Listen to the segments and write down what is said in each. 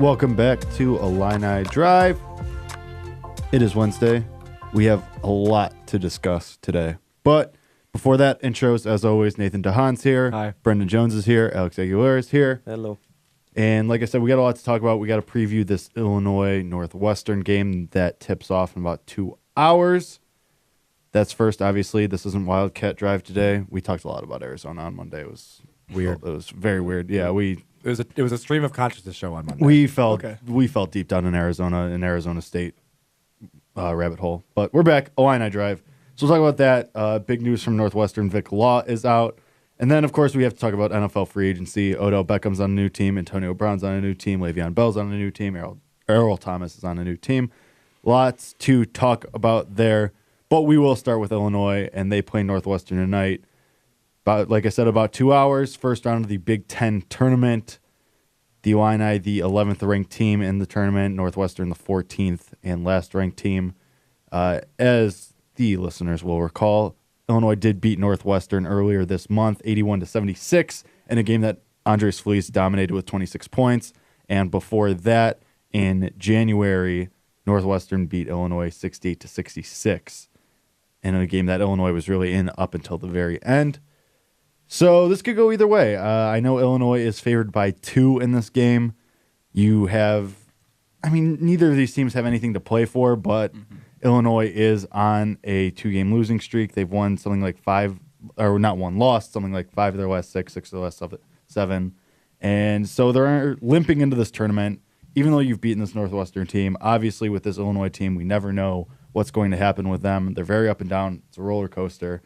Welcome back to Illini Drive. It is Wednesday. We have a lot to discuss today. But before that, intros, as always, Nathan DeHaan's here. Hi. Brendyn Jones is here. Alex Aguilera is here. Hello. And like I said, we got a lot to talk about. We got to preview this Illinois Northwestern game that tips off in about 2 hours. That's first, obviously. This isn't Wildcat Drive today. We talked a lot about Arizona on Monday. It was weird. It was very weird. Yeah, It was a stream of consciousness show on Monday. we felt deep down in Arizona State rabbit hole. But we're back, Illini Drive. So we'll talk about that. Big news from Northwestern. Vic Law is out. And then, of course, we have to talk about NFL free agency. Odell Beckham's on a new team. Antonio Brown's on a new team. Le'Veon Bell's on a new team. Errol Thomas is on a new team. Lots to talk about there. But we will start with Illinois, and they play Northwestern tonight. Like I said, about 2 hours. First round of the Big Ten tournament. The Illini, the 11th ranked team in the tournament. Northwestern, the 14th and last ranked team. As the listeners will recall, Illinois did beat Northwestern earlier this month, 81-76, in a game that Andres Feliz dominated with 26 points. And before that, in January, Northwestern beat Illinois 68-66 in a game that Illinois was really in up until the very end. So this could go either way. I know Illinois is favored by 2 in this game. Neither of these teams have anything to play for, but Illinois is on a 2-game losing streak. They've won something like 5, or not one, lost something like 5 of their last 6 of their last 7. And so they're limping into this tournament, even though you've beaten this Northwestern team. Obviously, with this Illinois team, we never know what's going to happen with them. They're very up and down. It's a roller coaster.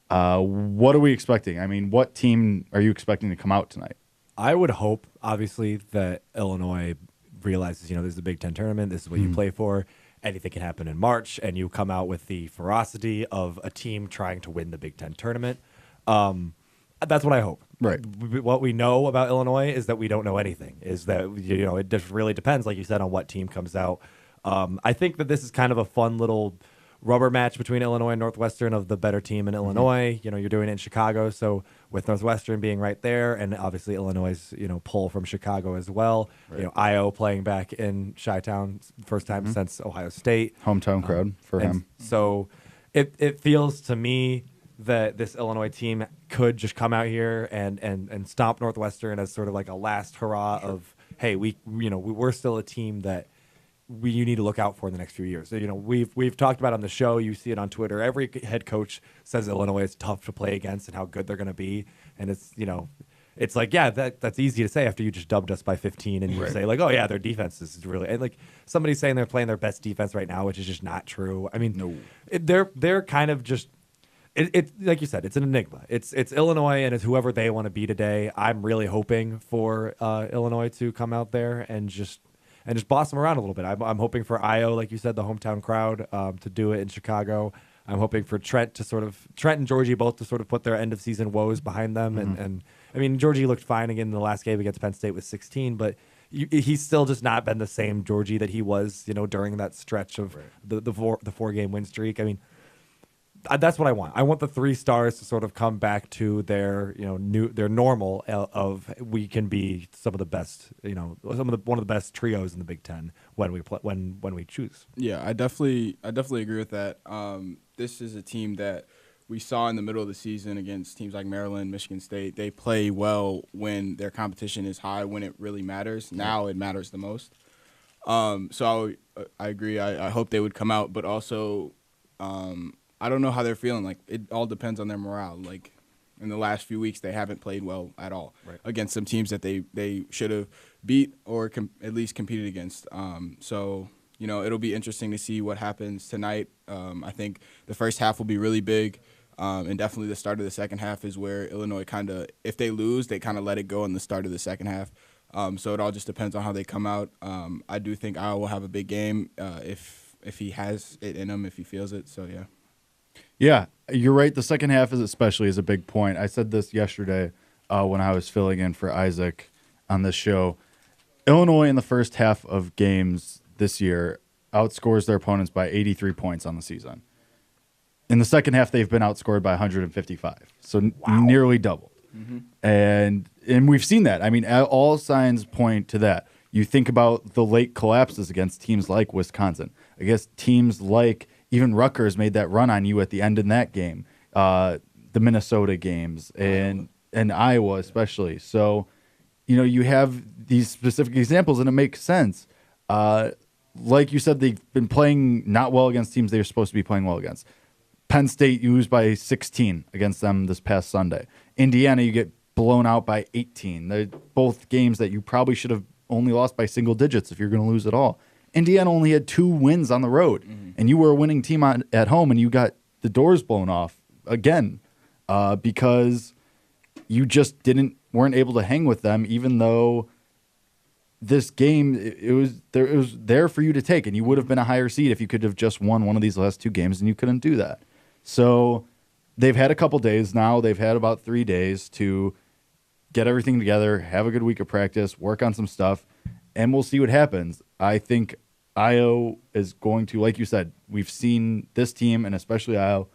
What are we expecting? What team are you expecting to come out tonight? I would hope, obviously, that Illinois realizes, this is a Big Ten tournament. This is what you play for. Anything can happen in March, and you come out with the ferocity of a team trying to win the Big Ten tournament. That's what I hope. Right. What we know about Illinois is that we don't know anything. Is that it just really depends, like you said, on what team comes out. I think that this is kind of a fun little rubber match between Illinois and Northwestern of the better team in Illinois. You're doing it in Chicago, so with Northwestern being right there, and obviously Illinois' pull from Chicago as well. Right. Io playing back in Chi-Town, first time since Ohio State. Hometown crowd for him. So it feels to me that this Illinois team could just come out here and stomp Northwestern as sort of like a last hurrah of, hey, we're still a team that you need to look out for in the next few years. So, we've talked about on the show. You see it on Twitter. Every head coach says Illinois is tough to play against and how good they're going to be. And it's like, yeah, that's easy to say after you just dubbed us by 15 and you say like, oh yeah, their defense is really, and like somebody's saying they're playing their best defense right now, which is just not true. No. They're kind of just. It's like you said, it's an enigma. It's Illinois and it's whoever they want to be today. I'm really hoping for Illinois to come out there and just boss them around a little bit. I'm hoping for Io, like you said, the hometown crowd, to do it in Chicago. I'm hoping for Trent and Georgie both to sort of put their end of season woes behind them. And Georgie looked fine again in the last game against Penn State with 16, but he's still just not been the same Georgie that he was, during that stretch of the 4-game win streak. That's what I want. I want the 3 stars to sort of come back to their their normal of we can be some of the best one of the best trios in the Big Ten when we choose. Yeah, I definitely agree with that. This is a team that we saw in the middle of the season against teams like Maryland, Michigan State. They play well when their competition is high, when it really matters. Now it matters the most. So I agree. I hope they would come out, but also. I don't know how they're feeling. Like, it all depends on their morale. Like, in the last few weeks, they haven't played well at all against some teams that they should have beat or at least competed against. So, it'll be interesting to see what happens tonight. I think the first half will be really big, and definitely the start of the second half is where Illinois if they lose, they kind of let it go in the start of the second half. So it all just depends on how they come out. I do think Iowa will have a big game if he has it in him, if he feels it. So, yeah. Yeah, you're right. The second half is a big point. I said this yesterday when I was filling in for Isaac on this show. Illinois in the first half of games this year outscores their opponents by 83 points on the season. In the second half, they've been outscored by 155, so nearly doubled. And we've seen that. All signs point to that. You think about the late collapses against teams like Wisconsin. I guess teams like even Rutgers made that run on you at the end in that game. The Minnesota games and Iowa especially. So, you have these specific examples, and it makes sense. Like you said, they've been playing not well against teams they're supposed to be playing well against. Penn State, you lose by 16 against them this past Sunday. Indiana, you get blown out by 18. They're both games that you probably should have only lost by single digits if you're going to lose at all. Indiana only had 2 wins on the road, and you were a winning team at home, and you got the doors blown off again because you just weren't able to hang with them, even though this game it was there for you to take, and you would have been a higher seed if you could have just won one of these last 2 games, and you couldn't do that. So they've had a couple days now. They've had about 3 days to get everything together, have a good week of practice, work on some stuff, and we'll see what happens. I think Io is going to, like you said, we've seen this team, and especially Io,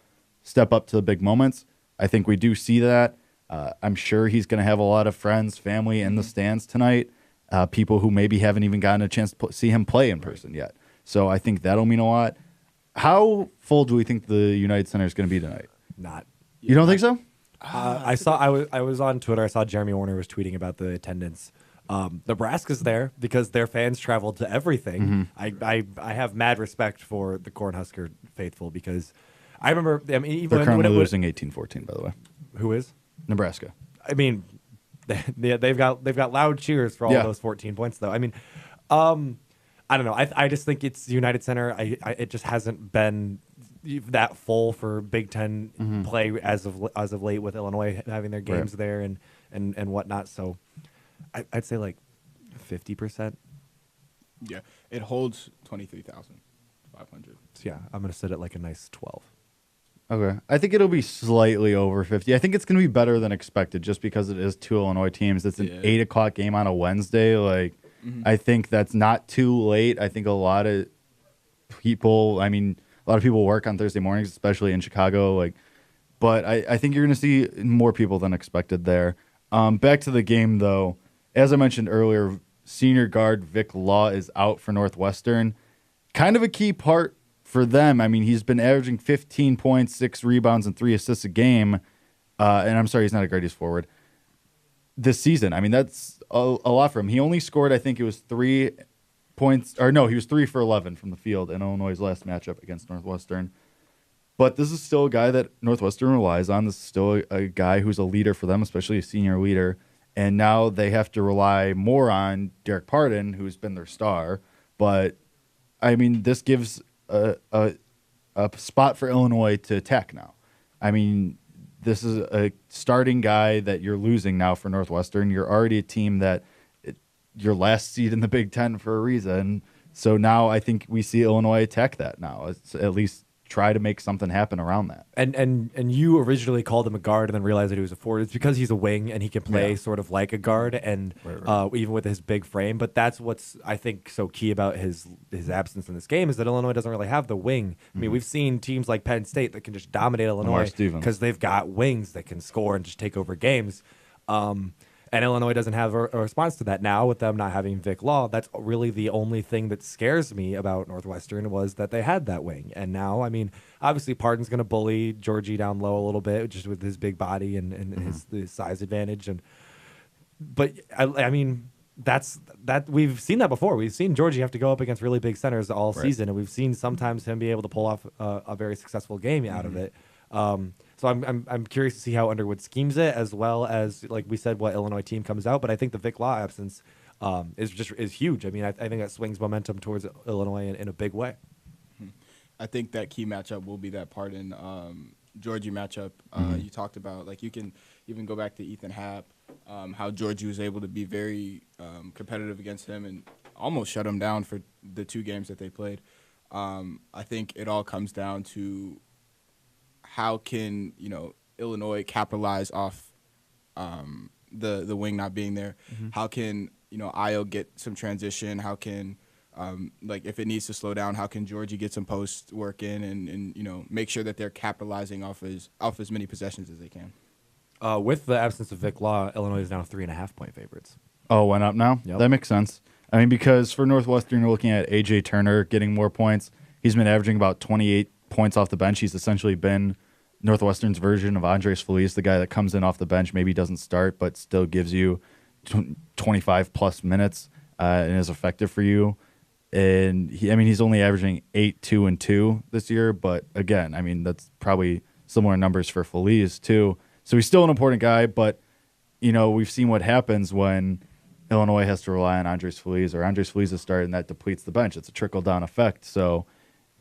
step up to the big moments. I think we do see that. I'm sure he's going to have a lot of friends, family in the stands tonight, people who maybe haven't even gotten a chance to see him play in person yet. So I think that'll mean a lot. How full do we think the United Center is going to be tonight? Not. You don't think so? I was on Twitter. I saw Jeremy Warner was tweeting about the attendance. Nebraska's there because their fans traveled to everything. I have mad respect for the Cornhusker faithful because I remember. I mean, even They're currently when losing 18-14, by the way. Who is? Nebraska. I mean, they've got loud cheers for all those 14 points, though. I mean, I don't know. I just think it's United Center. It just hasn't been that full for Big Ten play as of late with Illinois having their games there and whatnot. So I'd say like 50%. Yeah, it holds 23,500. So yeah, I'm gonna sit at like a nice 12. Okay. I think it'll be slightly over 50. I think it's going to be better than expected just because it is 2 Illinois teams. It's an 8 o'clock game on a Wednesday. I think that's not too late. I think a lot of people work on Thursday mornings, especially in Chicago. But I think you're going to see more people than expected there. Back to the game, though. As I mentioned earlier, senior guard Vic Law is out for Northwestern. Kind of a key part for them. I mean, he's been averaging 15 points, 6 rebounds, and 3 assists a game. And I'm sorry, he's not a guard, he's forward. This season, I mean, that's a lot for him. He only scored, I think it was 3 points. Or no, he was 3 for 11 from the field in Illinois' last matchup against Northwestern. But this is still a guy that Northwestern relies on. This is still a guy who's a leader for them, especially a senior leader. And now they have to rely more on Derek Pardon, who's been their star. But, I mean, this gives a spot for Illinois to attack now. I mean, this is a starting guy that you're losing now for Northwestern. You're already a team that you're last seed in the Big Ten for a reason. So now I think we see Illinois attack that now. It's at least try to make something happen around that. And you originally called him a guard and then realized that he was a forward. It's because he's a wing and he can play sort of like a guard and even with his big frame. But that's what's, I think, so key about his absence in this game is that Illinois doesn't really have the wing. I mean, we've seen teams like Penn State that can just dominate Illinois because they've got wings that can score and just take over games. And Illinois doesn't have a response to that now with them not having Vic Law. That's really the only thing that scares me about Northwestern was that they had that wing. And now, I mean, obviously Pardon's going to bully Georgie down low a little bit just with his big body and his size advantage. But I mean, that we've seen that before. We've seen Georgie have to go up against really big centers all season, and we've seen sometimes him be able to pull off a very successful game out of it. So I'm curious to see how Underwood schemes it, as well as, like we said, what Illinois team comes out. But I think the Vic Law absence is huge. I mean, I think that swings momentum towards Illinois in a big way. I think that key matchup will be that Pardon Georgie matchup. You talked about, like, you can even go back to Ethan Happ, how Georgie was able to be very competitive against him and almost shut him down for the 2 games that they played. I think it all comes down to how can Illinois capitalize off the wing not being there? How can Io get some transition? How can if it needs to slow down, how can Georgie get some post work in and make sure that they're capitalizing off as many possessions as they can? With the absence of Vic Law, Illinois is now 3.5 point favorites. Oh, went up now? Yep. That makes sense. I mean, because for Northwestern, you're looking at A.J. Turner getting more points. He's been averaging about 28 points off the bench. He's essentially been Northwestern's version of Andres Feliz, the guy that comes in off the bench, maybe doesn't start, but still gives you 25-plus minutes and is effective for you. And he's only averaging 8, 2, and 2 this year. But again, I mean, that's probably similar numbers for Feliz too. So he's still an important guy. But we've seen what happens when Illinois has to rely on Andres Feliz, or Andres Feliz is starting, and that depletes the bench. It's a trickle down effect. So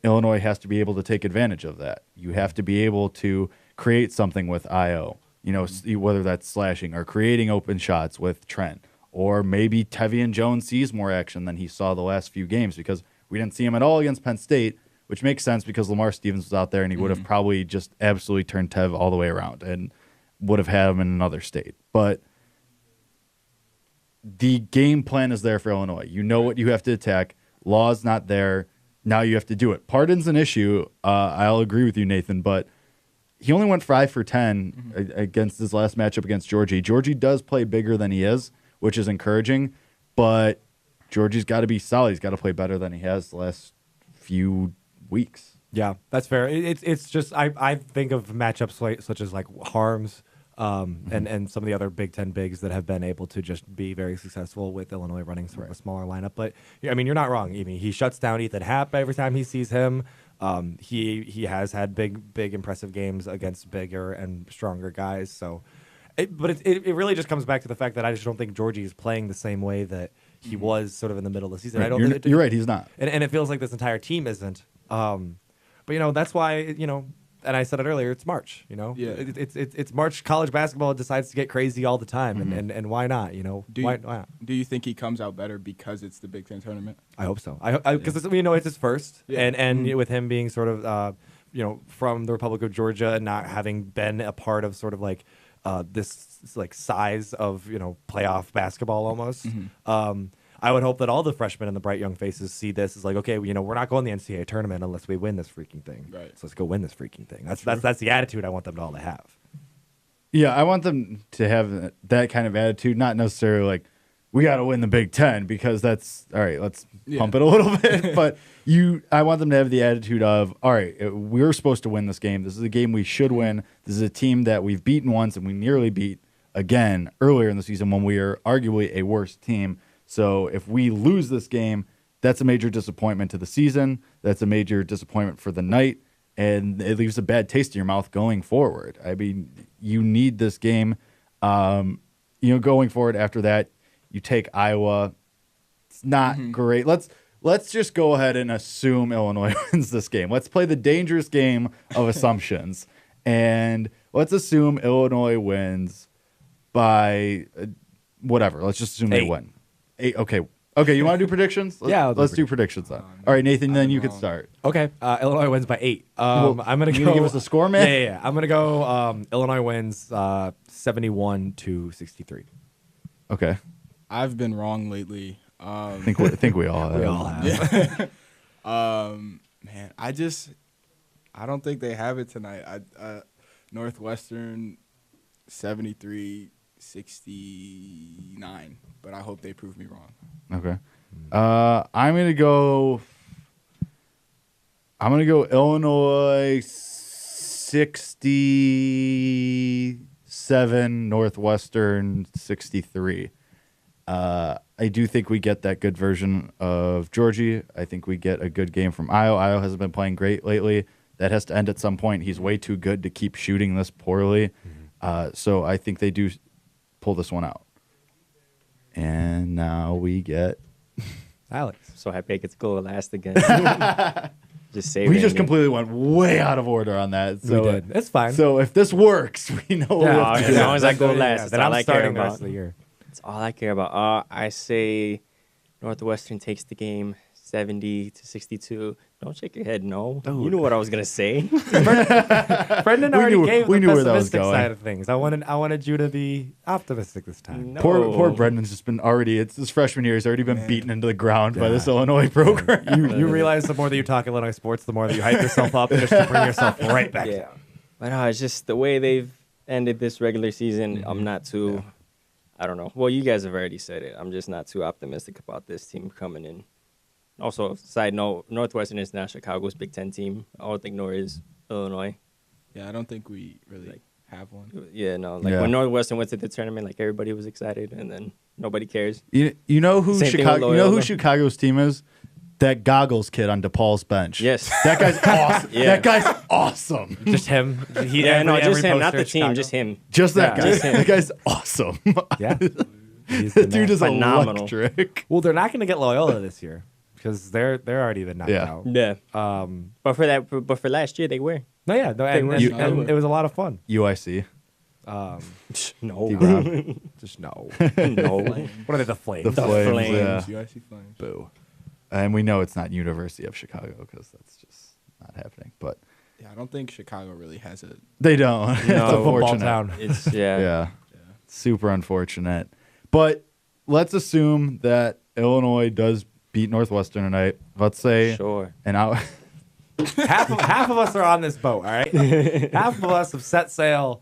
Illinois has to be able to take advantage of that. You have to be able to create something with IO. Whether that's slashing or creating open shots with Trent. Or maybe Tevian Jones sees more action than he saw the last few games, because we didn't see him at all against Penn State, which makes sense because Lamar Stevens was out there and he would have probably just absolutely turned Tev all the way around and would have had him in another state. But the game plan is there for Illinois. You know what you have to attack. Law's not there. Now you have to do it. Pardon's an issue. I'll agree with you, Nathan, but he only went 5 for 10 against his last matchup against Georgie. Georgie does play bigger than he is, which is encouraging, but Georgie's got to be solid. He's got to play better than he has the last few weeks. Yeah, that's fair. It's just I think of matchups such as like Harms and some of the other Big Ten bigs that have been able to just be very successful with Illinois running sort of a smaller lineup. But I mean, you're not wrong. I mean, he shuts down Ethan Happ every time he sees him. He has had big impressive games against bigger and stronger guys. So. But it really just comes back to the fact that I just don't think Georgie is playing the same way that he was sort of in the middle of the season. Right. I don't. You're right. He's not, and it feels like this entire team isn't. But that's why and I said it earlier. It's March. Yeah. It's March. College basketball decides to get crazy all the time, and why not? Why not? Do you think he comes out better because it's the Big Ten tournament? I hope so. Because it's his first, and with him being sort of from the Republic of Georgia and not having been a part of sort of like. This like size of playoff basketball almost. I would hope that all the freshmen and the bright young faces see this as like, okay, we're not going to the NCAA tournament unless we win this freaking thing. Right. So let's go win this freaking thing. That's the attitude I want them to all to have. Yeah, I want them to have that kind of attitude, not necessarily like we got to win the Big Ten, because that's all right. Let's pump it a little bit, but I want them to have the attitude of, all right, we're supposed to win this game. This is a game we should win. This is a team that we've beaten once and we nearly beat again earlier in the season when we are arguably a worse team. So if we lose this game, that's a major disappointment to the season. That's a major disappointment for the night, and it leaves a bad taste in your mouth going forward. I mean, you need this game. Going forward after that, you take Iowa. It's not great. Let's just go ahead and assume Illinois wins this game. Let's play the dangerous game of assumptions, and let's assume Illinois wins by whatever. Let's just assume 8. they win. 8. Okay. You want to do predictions? Let's do predictions then. All right, Nathan. Then you can start. Okay. Illinois wins by 8. Well, I'm gonna you give us a score, man. Yeah. I'm gonna go. Illinois wins 71-63. Okay. I've been wrong lately. I think we all have. We all have. Man, I don't think they have it tonight. Northwestern 73-69, but I hope they prove me wrong. Okay. I'm gonna go Illinois 67, Northwestern 63. I do think we get that good version of Georgie. I think we get a good game from Io. Io hasn't been playing great lately. That has to end at some point. He's way too good to keep shooting this poorly. So I think they do pull this one out. And now we get Alex. So happy I get to go last again. Just say we just completely went way out of order on that. So we did. It's fine. So if this works, we know what we have to as do. long as I go last, that's then all I'm I care starting the about. rest of the year. That's all I care about. I say Northwestern takes the game 70-62. Don't shake your head, no. You knew what I was gonna say. Brendan already gave we the knew where that was pessimistic going. side of things. I wanted you to be optimistic this time. No. Poor Brendan's just been it's his freshman year. He's already been beaten into the ground by this Illinois program. You realize the more that you talk Illinois sports, the more that you hype yourself up just to bring yourself right back Yeah. down. But it's just the way they've ended this regular season. I'm not too I don't know. Well, you guys have already said it. I'm just not too optimistic about this team coming in. Also, side note, Northwestern is not Chicago's Big Ten team. All I think nor is Illinois. Yeah, I don't think we really have one. Yeah, no. Like when Northwestern went to the tournament, like everybody was excited, and then nobody cares. You know who Same thing with Chicago? You know who Loyola. Chicago's team is? That Goggles kid on DePaul's bench. Yes. That guy's awesome. Yeah. That guy's awesome. Just him. Yeah, no, just him, not poster the in team, Chicago. just him. Just that Yeah. guy. Just him. That guy's awesome. Yeah. He's the That dude man. is Phenomenal. electric. Well, they're not going to get Loyola this year because they're already been knocked Yeah. out. Yeah. But for last year they were. No, yeah, no, They and, were. and- You- and it was a lot of fun. UIC. No. D-Brown. Just no. No. What are they? The Flames. The Flames. Flames. Yeah. UIC Flames. Boo. And we know it's not University of Chicago because that's just not happening. But Yeah, I don't think Chicago really has a. they don't. It's No. Football unfortunate. town. It's Yeah. Super unfortunate. But let's assume that Illinois does beat Northwestern tonight. Let's say Sure. and out. half of us are on this boat. All right, half of us have set sail,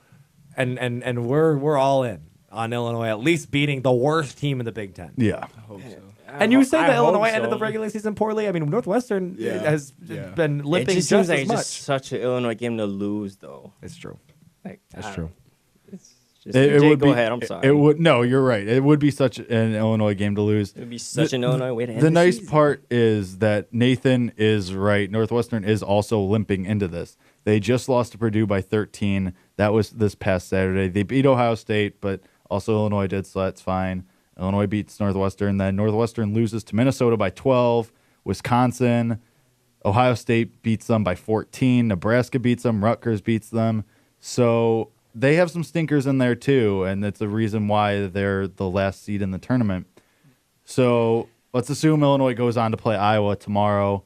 and we're all in on Illinois at least beating the worst team in the Big Ten. Yeah. I hope so. And you say I that hope Illinois ended so. the regular season poorly. I mean, Northwestern Yeah. has Yeah. been It limping just just seems like as it's much. just such an Illinois game to lose, though. It's true. Like That's I true. don't- It's just, Jay, go ahead. I'm sorry. It would no, you're right. It would be such an Illinois game to lose. It would be such an Illinois way to end The nice season. part is that Nathan is right. Northwestern is also limping into this. They just lost to Purdue by 13. That was this past Saturday. They beat Ohio State, but also Illinois did, so that's fine. Illinois beats Northwestern. Then Northwestern loses to Minnesota by 12. Wisconsin, Ohio State beats them by 14. Nebraska beats them. Rutgers beats them. So they have some stinkers in there too, and that's the reason why they're the last seed in the tournament. So let's assume Illinois goes on to play Iowa tomorrow.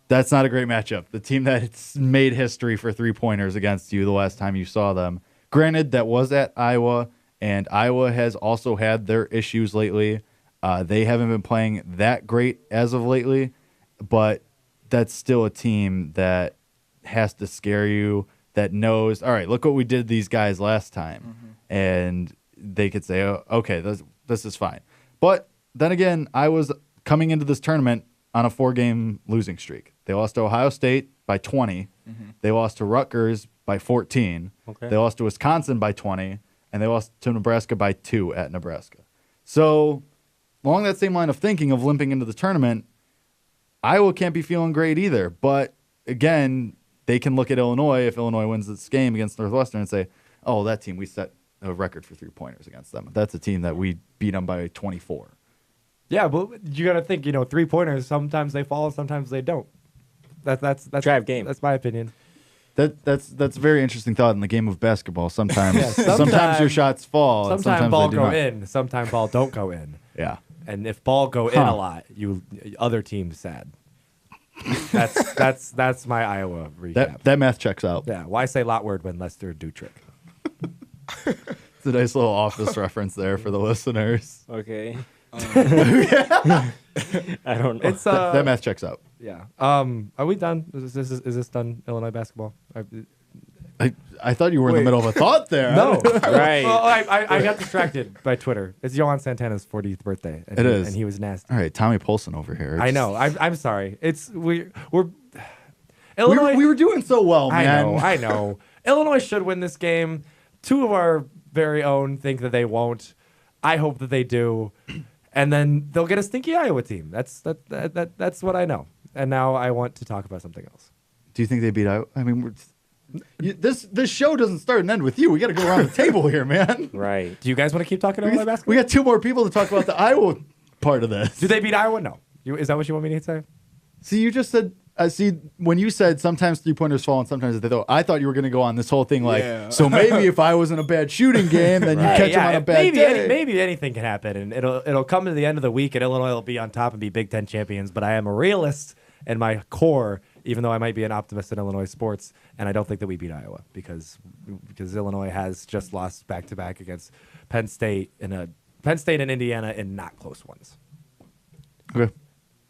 That's not a great matchup. The team that's made history for three-pointers against you the last time you saw them. Granted, that was at Iowa, and Iowa has also had their issues lately. They haven't been playing that great as of lately, but that's still a team that has to scare you, that knows, all right, look what we did to these guys last time. And they could say, oh, okay, this is fine. But then again, I was coming into this tournament on a 4-game losing streak. They lost to Ohio State by 20. They lost to Rutgers by 14. Okay. They lost to Wisconsin by 20. And they lost to Nebraska by 2 at Nebraska. So along that same line of thinking of limping into the tournament, Iowa can't be feeling great either. But again, they can look at Illinois, if Illinois wins this game against Northwestern, and say, oh, that team, we set a record for three-pointers against them. That's a team that we beat them by 24. Yeah, but you got to think, 3-pointers, sometimes they fall, sometimes they don't. That's Drive game. That's my opinion. That's a very interesting thought in the game of basketball. Sometimes Yeah, sometimes your shots fall. and Sometimes ball they do go not. in, sometimes ball don't go in. Yeah. And if ball go in a lot, other team's sad. That's my Iowa recap. That math checks out. Yeah, why say lot word when Lester do trick? It's a nice little office reference there for the listeners. Okay. I don't know. It's That math checks out. yeah. Are we done? Is this done? Illinois basketball? I thought you were in the Wait. middle of a thought there. No. Right. Well, I got distracted by Twitter. It's Johan Santana's 40th birthday. And It he, is. and he was nasty. All right, Tommy Polson over here. I know. I'm sorry. We're Illinois. We were doing so well, man. I know. Illinois should win this game. Two of our very own think that they won't. I hope that they do, and then they'll get a stinky Iowa team. That's what I know. And now I want to talk about something else. Do you think they beat Iowa? I mean, this show doesn't start and end with you. We got to go around the table here, man. Right. Do you guys want to keep talking Illinois We basketball? got 2 more people to talk about the Iowa part of this. Do they beat Iowa? No. Is that what you want me to say? See, you just said. See, when you said sometimes three-pointers fall and sometimes they don't, I thought you were going to go on this whole thing like, Yeah. so maybe if I was in a bad shooting game, then you catch them on a bad maybe day. maybe anything can happen, and it'll come to the end of the week, and Illinois will be on top and be Big Ten champions. But I am a realist in my core, even though I might be an optimist in Illinois sports, and I don't think that we beat Iowa because Illinois has just lost back-to-back against Penn State and Indiana in not close ones. Okay.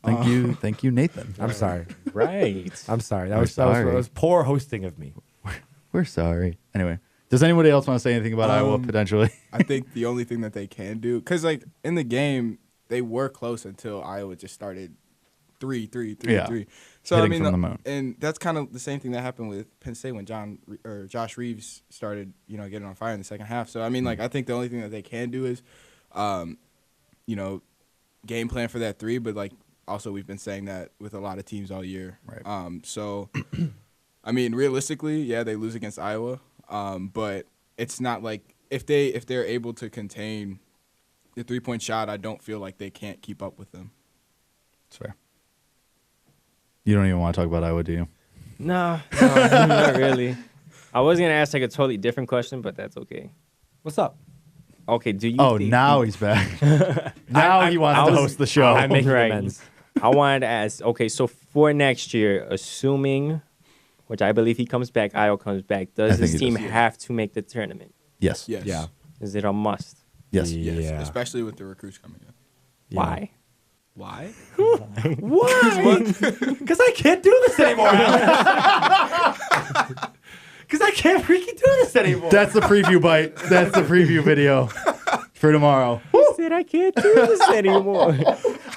Thank you, Nathan. I'm sorry. Right. I'm sorry. We're sorry. That was poor hosting of me. We're sorry. Anyway, Does anybody else want to say anything about Iowa potentially? I think the only thing that they can do, because like in the game they were close until Iowa just started 3-3-3-3. So Hitting I mean, from the moon. and that's kind of the same thing that happened with Penn State when Josh Reeves started, getting on fire in the second half. So I mean, like I think the only thing that they can do is, game plan for that 3. But like also we've been saying that with a lot of teams all year. Right. So I mean, realistically, yeah, they lose against Iowa. But it's not like if they're able to contain the 3-point shot, I don't feel like they can't keep up with them. That's fair. You don't even want to talk about Iowa, do you? No, not really. I was gonna ask like a totally different question, but that's okay. What's up? Okay, do you? Oh, think now he's back. Now he wants to host the show. I'm making Right. amends. I wanted to ask. Okay, so for next year, assuming, which I believe he comes back, Io comes back, I does think this he team does, yeah. have to make the tournament? Yes. Yes. Yeah. Is it a must? Yes. Yes. Yeah. Especially with the recruits coming in. Why? Why? Why? Because I can't do this anymore. Because I can't freaking do this anymore. That's the preview bite. That's the preview video for tomorrow. He said I can't do this anymore.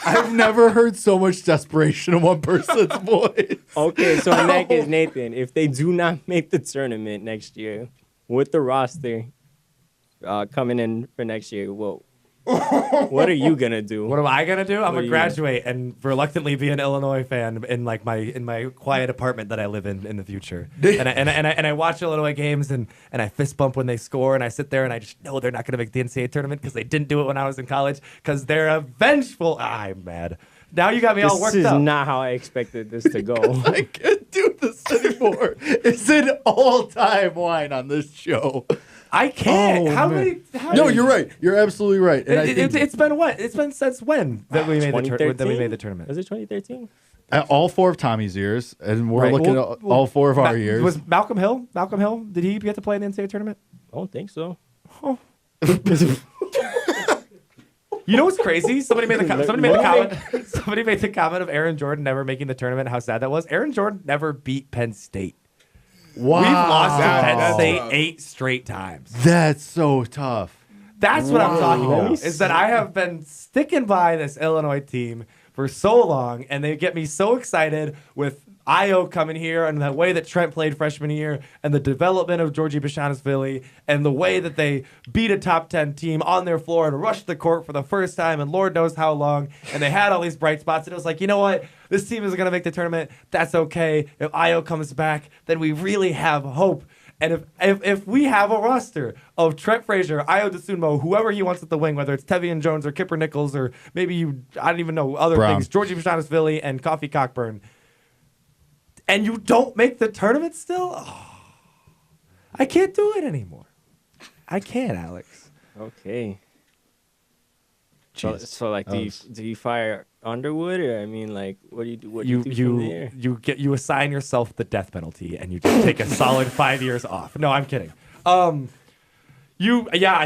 I've never heard so much desperation in one person's voice. Okay, so in that case, Nathan, if they do not make the tournament next year with the roster coming in for next year, well, what are you gonna do? What am I gonna do? I'm What gonna are you graduate and reluctantly be an Illinois fan in like my quiet apartment that I live in the future. And I watch Illinois games and I fist bump when they score and I sit there and I just know they're not gonna make the NCAA tournament because they didn't do it when I was in college because they're a vengeful. I'm mad. Now you got me all worked This is up. not how I expected this to go. I can't do this anymore. It's an all-time line on this show. I can't. Oh, how man. many? No, you're right. You're absolutely right. And I think It's been what? It's been since when that we made the 2013? tournament? Was it 2013? all 4 of Tommy's years, and we're Right. looking Well, at all 4 of our years. Was Malcolm Hill? Malcolm Hill? Did he get to play in the NCAA tournament? I don't think so. You know what's crazy? Somebody made the comment. Somebody made the comment of Aaron Jordan never making the tournament. How sad that was. Aaron Jordan never beat Penn State. Wow. We've lost to Penn That's State rough. 8 straight times. That's so tough. That's what I'm talking Wow. about. Is that I have been sticking by this Illinois team for so long, and they get me so excited with Io coming here and the way that Trent played freshman year and the development of Georgie Bishanis-Philly and the way that they beat a top 10 team on their floor and rushed the court for the first time and Lord knows how long. And they had all these bright spots. And it was like, you know what? This team isn't going to make the tournament. That's okay. If Io comes back, then we really have hope. And if we have a roster of Trent Frazier, Io DeSunmo, whoever he wants at the wing, whether it's Tevian Jones or Kipper Nichols or maybe I don't even know other Brown. things, Georgie Bishanis-Philly and Coffee Cockburn, and you don't make the tournament still? Oh, I can't do it anymore. I can't, Alex. Okay. Jeez. So like, do you fire Underwood, or I mean, like, what do you do? What do You you do from there? you assign yourself the death penalty and you just take a solid 5 years off. No, I'm kidding. I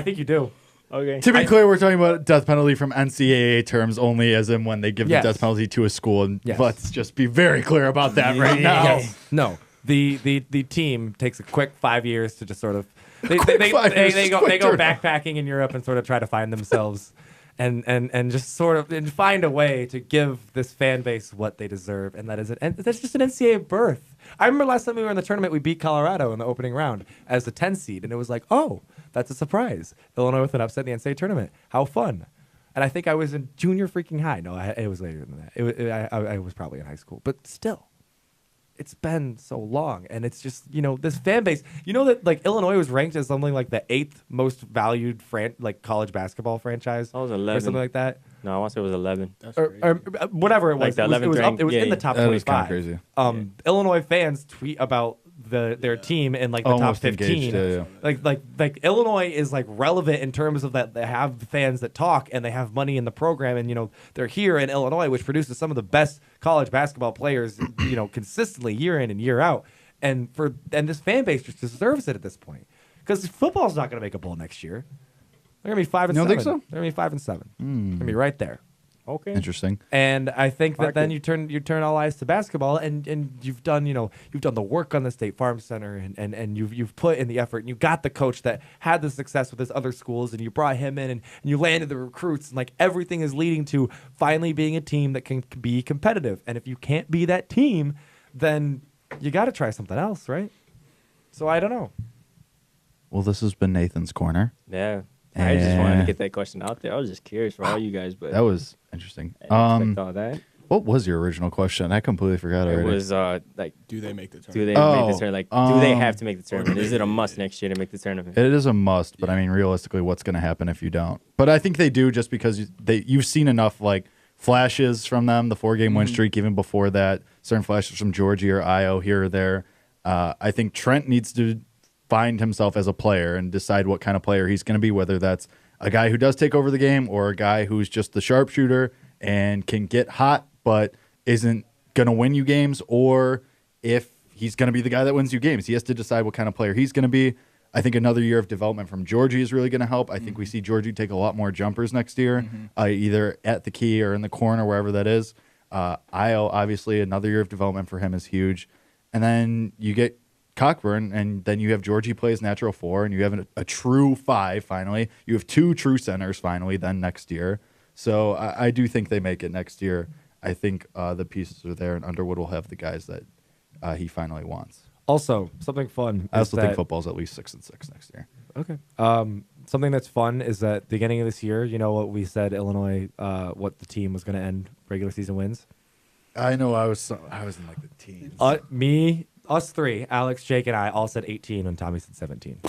think you do. Okay. To be clear, we're talking about death penalty from NCAA terms only, as in when they give Yes. the death penalty to a school. And Yes. let's just be very clear about that right now. Yes. No. The team takes a quick 5 years to just sort of they Quick 5 years, go quick turnaround. backpacking in Europe and sort of try to find themselves and just sort of and find a way to give this fan base what they deserve, and that's just an NCAA birth. I remember last time we were in the tournament, we beat Colorado in the opening round as the 10 seed, and it was like, oh, that's a surprise. Illinois with an upset in the NCAA tournament. How fun. And I think I was in junior freaking high. No, it was later than that. I was probably in high school, but still. It's been so long, and it's just, this fan base. You know that like Illinois was ranked as something like the 8th most valued college basketball franchise. I was or 11. something like that. No, I want to say it was 11. That's Or crazy. whatever it was. Like the It was 11th up. It was ranked, in the yeah. top That is 25. kinda crazy. Illinois fans tweet about their team in like the Almost top 15. engaged, yeah. Like Illinois is like relevant in terms of that they have fans that talk and they have money in the program, and they're here in Illinois, which produces some of the best college basketball players consistently year in and year out. And this fan base just deserves it at this point, because football's not going to make a bowl next year. They're going to be 5-7. You don't think so? They're going to be 5-7. They're going to be right there. Okay. Interesting. And I think that then Market. you turn all eyes to basketball, and you've done the work on the State Farm Center, and you've put in the effort, and you got the coach that had the success with his other schools, and you brought him in, and you landed the recruits, and like everything is leading to finally being a team that can be competitive. And if you can't be that team, then you got to try something else, right? So I don't know. Well, this has been Nathan's Corner. Yeah. I just wanted Eh. to get that question out there. I was just curious for all you guys, but That was interesting. I didn't expect all that. What was your original question? I completely forgot It already. was like, Do they make the do tournament? they make Oh, the tournament? Like, do they have to make the or tournament? do Is they- it a must next year to make the tournament? It is a must, but I mean, realistically, what's going to happen if you don't? But I think they do, just because you've seen enough like flashes from them, the 4-game win streak, even before that, certain flashes from Georgia or Io here or there. I think Trent needs to find himself as a player and decide what kind of player he's going to be, whether that's a guy who does take over the game or a guy who's just the sharpshooter and can get hot but isn't going to win you games, or if he's going to be the guy that wins you games. He has to decide what kind of player he's going to be. I think another year of development from Georgie is really going to help. I think we see Georgie take a lot more jumpers next year, either at the key or in the corner, wherever that is. Io, obviously, another year of development for him is huge. And then you get Cockburn, and then you have Georgie plays natural 4, and you have a true 5 finally. You have 2 true centers finally then next year. So I do think they make it next year. I think the pieces are there, and Underwood will have the guys that he finally wants. Also, something fun. I is also think that- football's at least 6-6 next year. Okay. Something that's fun is that beginning of this year, you know what we said, Illinois, what the team was going to end regular season wins. I know I was in like the teens. Us three, Alex, Jake, and I all said 18 when Tommy said 17.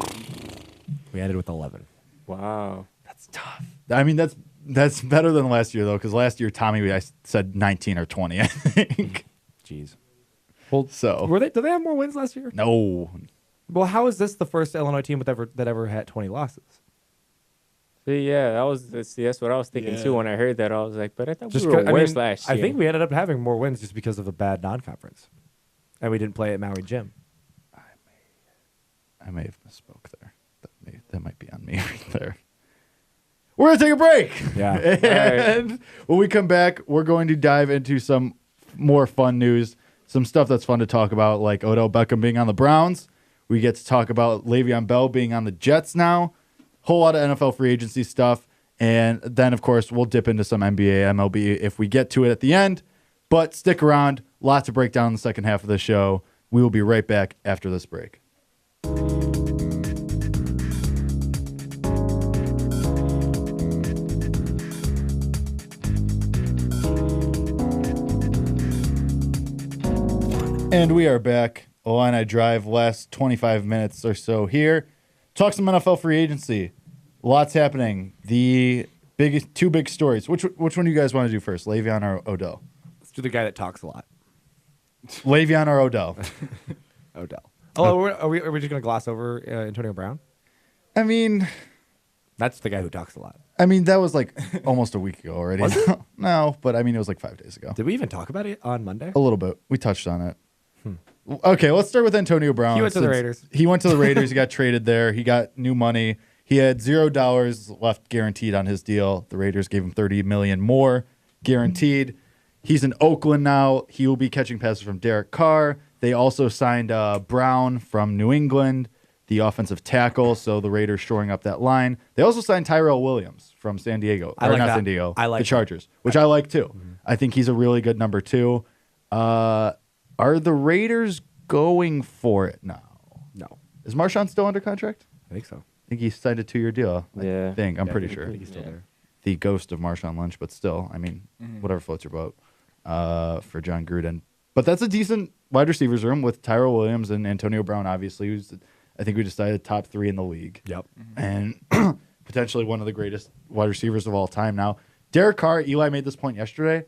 We ended with 11. Wow. That's tough. I mean, that's better than last year though, because last year Tommy I said 19 or 20. I think. Jeez. Well, So did they have more wins last year? no. Well, how is this the first Illinois team that ever had 20 losses? See, yeah, that's what I was thinking Yeah. too when I heard that. I was like, but I thought Just we were 'cause- worse last year. I think we ended up having more wins just because of the bad non-conference, and we didn't play at Maui Gym. I may have misspoke there. That might be on me right there. We're going to take a break. Yeah. And when we come back, we're going to dive into some more fun news, some stuff that's fun to talk about, like Odell Beckham being on the Browns. We get to talk about Le'Veon Bell being on the Jets now. Whole lot of NFL free agency stuff. And then, of course, we'll dip into some NBA, MLB if we get to it at the end. But stick around. Lots to break down in the second half of the show. We will be right back after this break. And we are back. Illini Drive, last 25 minutes or so here. Talk some NFL free agency. Lots happening. The two big stories. Which one do you guys want to do first, Le'Veon or Odell? Let's do the guy that talks a lot, Le'Veon or Odell? Odell. Oh, are we just going to gloss over Antonio Brown? I mean, That's the guy who talks a lot. that was like almost a week ago already. Was it? No, but I mean, it was like 5 days ago. Did we even talk about it on Monday? A little bit. We touched on it. Okay, let's start with Antonio Brown. He went to the since Raiders. He went to the Raiders. He got traded there. He got new money. He had $0 left guaranteed on his deal. The Raiders gave him $30 million more guaranteed. He's in Oakland now. He will be catching passes from Derek Carr. They also signed Brown from New England, the offensive tackle. So the Raiders shoring up that line. They also signed Tyrell Williams from San Diego. I like not that. San Diego. I like the Chargers, which I like too. I think he's a really good number 2. Are the Raiders going for it now? No, Is Marshawn still under contract? I think so. I think he signed a 2-year deal. Yeah. I think. I'm Yeah, pretty I sure. think he's still there. The ghost of Marshawn Lynch, but still, I mean, whatever floats your boat for John Gruden. But that's a decent wide receivers room with Tyrell Williams and Antonio Brown, obviously, who's, I think we decided, top 3 in the league. Yep. And potentially one of the greatest wide receivers of all time now. Derek Carr, Eli made this point yesterday.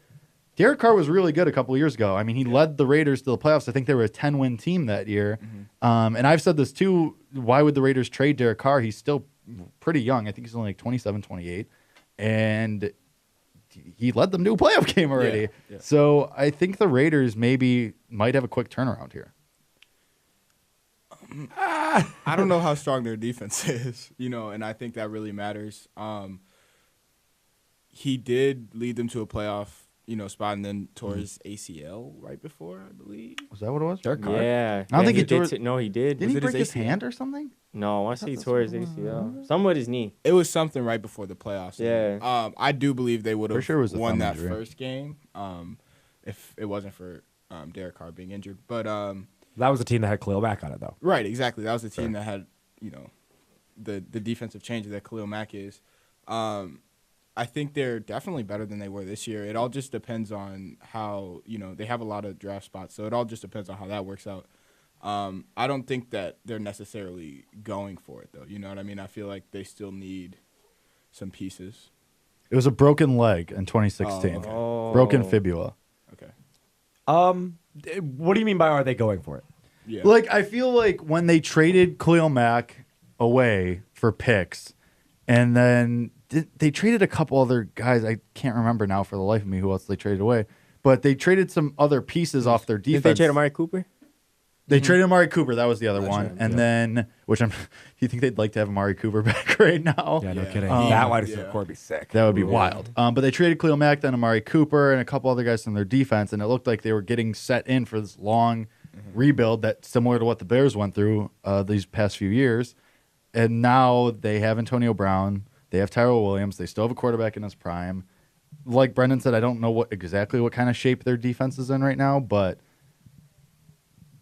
Derek Carr was really good a couple of years ago. I mean, he led the Raiders to the playoffs. I think they were a 10-win team that year. And I've said this too. Why would the Raiders trade Derek Carr? He's still pretty young. I think he's only like 27, 28. And he led them to a playoff game already. Yeah. So I think the Raiders might have a quick turnaround here. I don't know how strong their defense is, and I think that really matters. he did lead them to a playoff, spot, and then tore his ACL right before, I believe. Was that what it was? Yeah. I don't think he he tore. did. No, he did. Did he it break his his ACL? hand or something? No, I want to say he tore his ACL. Something with his knee. It was something right before the playoffs. Yeah. I do believe they would For have sure it was a won thumb that injury. first game if it wasn't for Derek Carr being injured. But That was a team that had Khalil Mack on it, though. right, exactly. That was the team that had, the defensive change that Khalil Mack is. I think they're definitely better than they were this year. It all just depends on how, they have a lot of draft spots, so it all just depends on how that works out. I don't think that they're necessarily going for it, though. You know what I mean? I feel like they still need some pieces. It was a broken leg in 2016. Oh, okay. Oh. Broken fibula. Okay. What do you mean by are they going for it? Yeah. Like, I feel like when they traded Khalil Mack away for picks, and then they traded a couple other guys. I can't remember now for the life of me who else they traded away. But they traded some other pieces off their defense. Did they trade Amari Cooper? They traded Amari Cooper. That was the other That's one. right, And yeah. then, do you think they'd like to have Amari Cooper back right now? Yeah, no Yeah. kidding. Oh. That wide receiver Yeah. core would be sick. That would be Ooh. wild. But they traded Khalil Mack, then Amari Cooper, and a couple other guys from their defense, and it looked like they were getting set in for this long rebuild that's similar to what the Bears went through these past few years. And now they have Antonio Brown. They have Tyrell Williams. They still have a quarterback in his prime. Like Brendyn said, I don't know exactly what kind of shape their defense is in right now, but